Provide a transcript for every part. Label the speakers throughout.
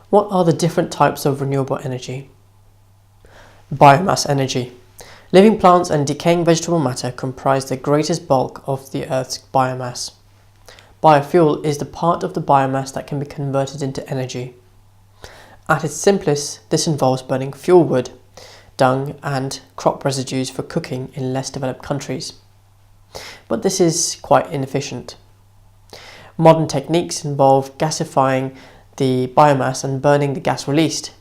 Speaker 1: What are the different types of renewable energy? Biomass energy. Living plants and decaying vegetable matter comprise the greatest bulk of the Earth's biomass. Biofuel is the part of the biomass that can be converted into energy. At its simplest, this involves burning fuel wood, dung and crop residues for cooking in less developed countries. But this is quite inefficient. Modern techniques involve gasifying the biomass and burning the gas released.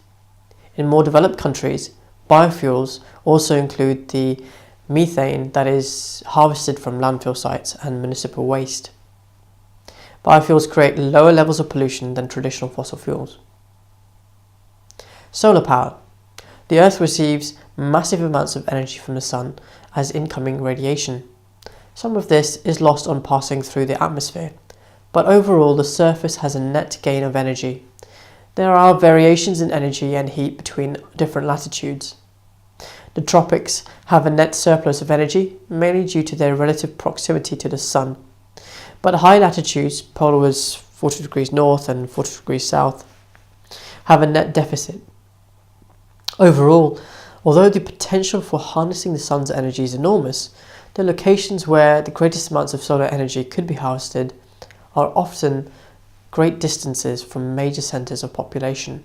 Speaker 1: In more developed countries, biofuels also include the methane that is harvested from landfill sites and municipal waste. Biofuels create lower levels of pollution than traditional fossil fuels. Solar power. The Earth receives massive amounts of energy from the Sun as incoming radiation. Some of this is lost on passing through the atmosphere, but overall the surface has a net gain of energy. There are variations in energy and heat between different latitudes. The tropics have a net surplus of energy, mainly due to their relative proximity to the Sun. But high latitudes, polarwards 40 degrees north and 40 degrees south, have a net deficit. Overall, although the potential for harnessing the Sun's energy is enormous, the locations where the greatest amounts of solar energy could be harvested are often great distances from major centres of population.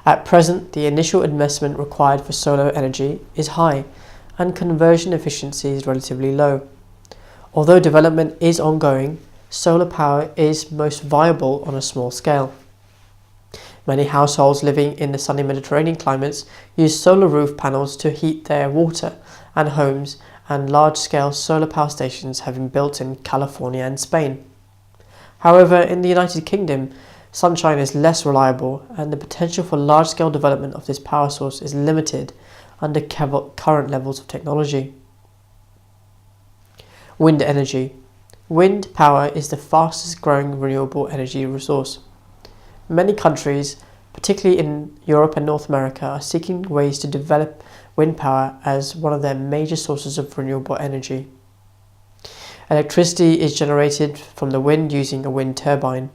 Speaker 1: At present, the initial investment required for solar energy is high and conversion efficiency is relatively low. Although development is ongoing, solar power is most viable on a small scale. Many households living in the sunny Mediterranean climates use solar roof panels to heat their water and homes, and large-scale solar power stations have been built in California and Spain. However, in the United Kingdom, sunshine is less reliable and the potential for large-scale development of this power source is limited under current levels of technology. Wind energy. Wind power is the fastest growing renewable energy resource. Many countries, particularly in Europe and North America, are seeking ways to develop wind power as one of their major sources of renewable energy. Electricity is generated from the wind using a wind turbine.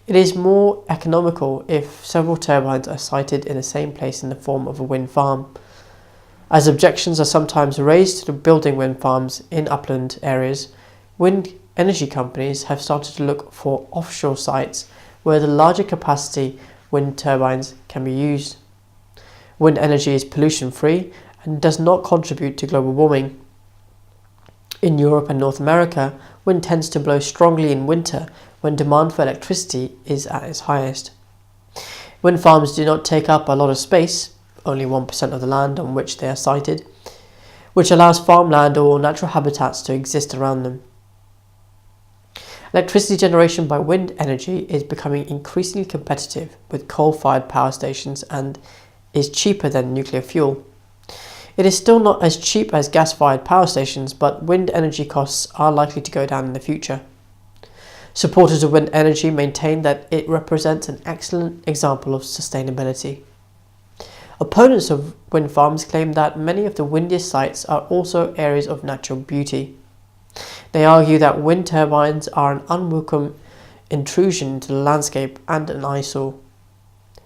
Speaker 1: It is more economical if several turbines are sited in the same place in the form of a wind farm. As objections are sometimes raised to building wind farms in upland areas, wind energy companies have started to look for offshore sites where the larger capacity wind turbines can be used. Wind energy is pollution-free and does not contribute to global warming. In Europe and North America, wind tends to blow strongly in winter when demand for electricity is at its highest. Wind farms do not take up a lot of space, only 1% of the land on which they are sited, which allows farmland or natural habitats to exist around them. Electricity generation by wind energy is becoming increasingly competitive with coal-fired power stations and is cheaper than nuclear fuel. It is still not as cheap as gas-fired power stations, but wind energy costs are likely to go down in the future. Supporters of wind energy maintain that it represents an excellent example of sustainability. Opponents of wind farms claim that many of the windiest sites are also areas of natural beauty. They argue that wind turbines are an unwelcome intrusion into the landscape and an eyesore.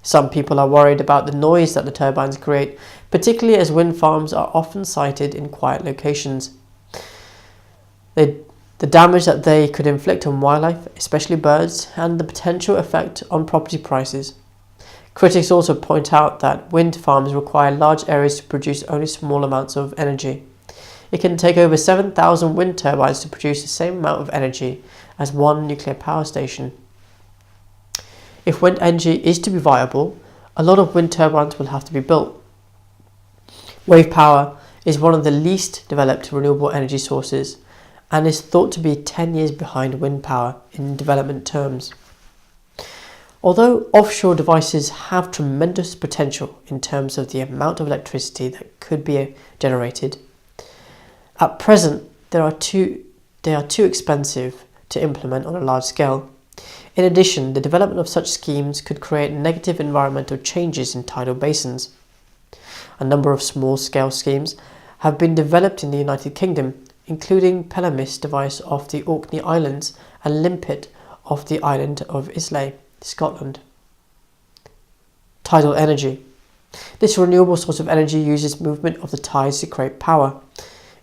Speaker 1: Some people are worried about the noise that the turbines create, particularly as wind farms are often sited in quiet locations. The damage that they could inflict on wildlife, especially birds, and the potential effect on property prices. Critics also point out that wind farms require large areas to produce only small amounts of energy. It can take over 7,000 wind turbines to produce the same amount of energy as one nuclear power station. If wind energy is to be viable, a lot of wind turbines will have to be built. Wave power is one of the least developed renewable energy sources and is thought to be 10 years behind wind power in development terms. Although offshore devices have tremendous potential in terms of the amount of electricity that could be generated, at present they are too expensive to implement on a large scale. In addition, the development of such schemes could create negative environmental changes in tidal basins. A number of small-scale schemes have been developed in the United Kingdom, including Pelamis device off the Orkney Islands and Limpet off the island of Islay, Scotland. Tidal Energy. This renewable source of energy uses movement of the tides to create power.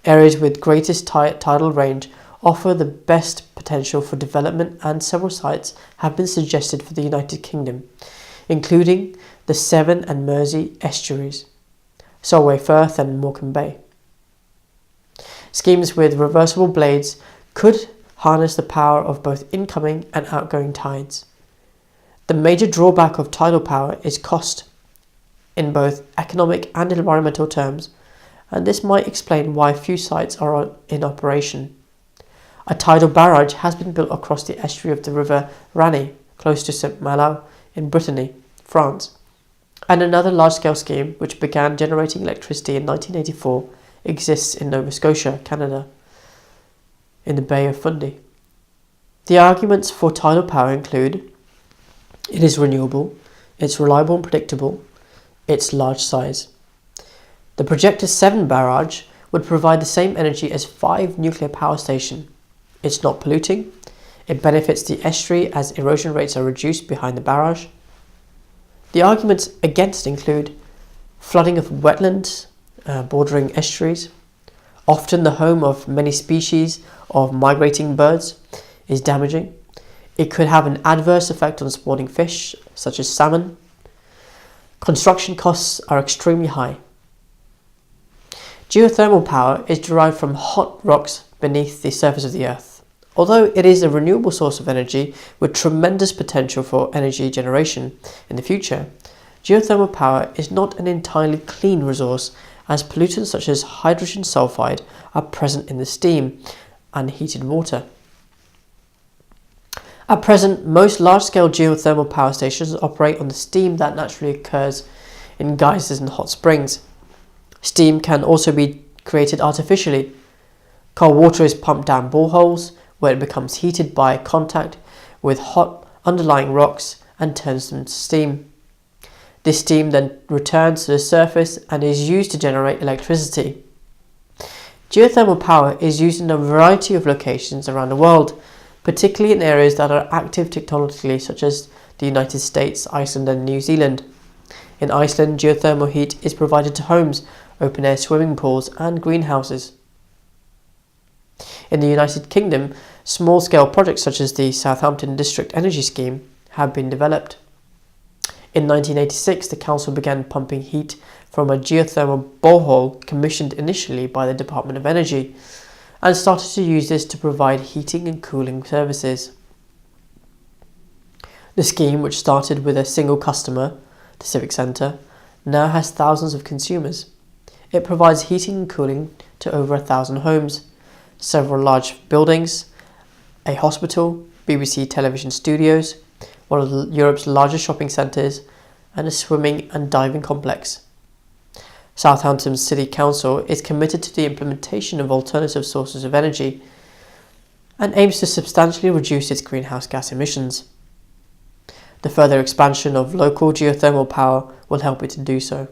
Speaker 1: Areas with greatest tidal range offer the best potential for development, and several sites have been suggested for the United Kingdom, including the Severn and Mersey estuaries, Solway Firth and Morecambe Bay. Schemes with reversible blades could harness the power of both incoming and outgoing tides. The major drawback of tidal power is cost, in both economic and environmental terms, and this might explain why few sites are in operation. A tidal barrage has been built across the estuary of the river Rani, close to Saint-Malo in Brittany, France, and another large-scale scheme, which began generating electricity in 1984, exists in Nova Scotia, Canada, in the Bay of Fundy. The arguments for tidal power include: it is renewable, it's reliable and predictable, its large size. The projected Severn barrage would provide the same energy as 5 nuclear power stations. It's not polluting. It benefits the estuary as erosion rates are reduced behind the barrage. The arguments against include flooding of wetlands bordering estuaries, often the home of many species of migrating birds, is damaging. It could have an adverse effect on spawning fish, such as salmon. Construction costs are extremely high. Geothermal power is derived from hot rocks beneath the surface of the earth. Although it is a renewable source of energy with tremendous potential for energy generation in the future, geothermal power is not an entirely clean resource, as pollutants such as hydrogen sulfide are present in the steam and heated water. At present, most large-scale geothermal power stations operate on the steam that naturally occurs in geysers and hot springs. Steam can also be created artificially. Cold water is pumped down boreholes, where it becomes heated by contact with hot underlying rocks and turns them to steam. This steam then returns to the surface and is used to generate electricity. Geothermal power is used in a variety of locations around the world, particularly in areas that are active technologically, such as the United States, Iceland and New Zealand. In Iceland, geothermal heat is provided to homes, open-air swimming pools and greenhouses. In the United Kingdom, small-scale projects such as the Southampton District Energy Scheme have been developed. In 1986, the council began pumping heat from a geothermal borehole commissioned initially by the Department of Energy, and started to use this to provide heating and cooling services. The scheme, which started with a single customer, the Civic Centre, now has thousands of consumers. It provides heating and cooling to over 1,000 homes, several large buildings, a hospital, BBC television studios, one of Europe's largest shopping centres, and a swimming and diving complex. Southampton City Council is committed to the implementation of alternative sources of energy and aims to substantially reduce its greenhouse gas emissions. The further expansion of local geothermal power will help it to do so.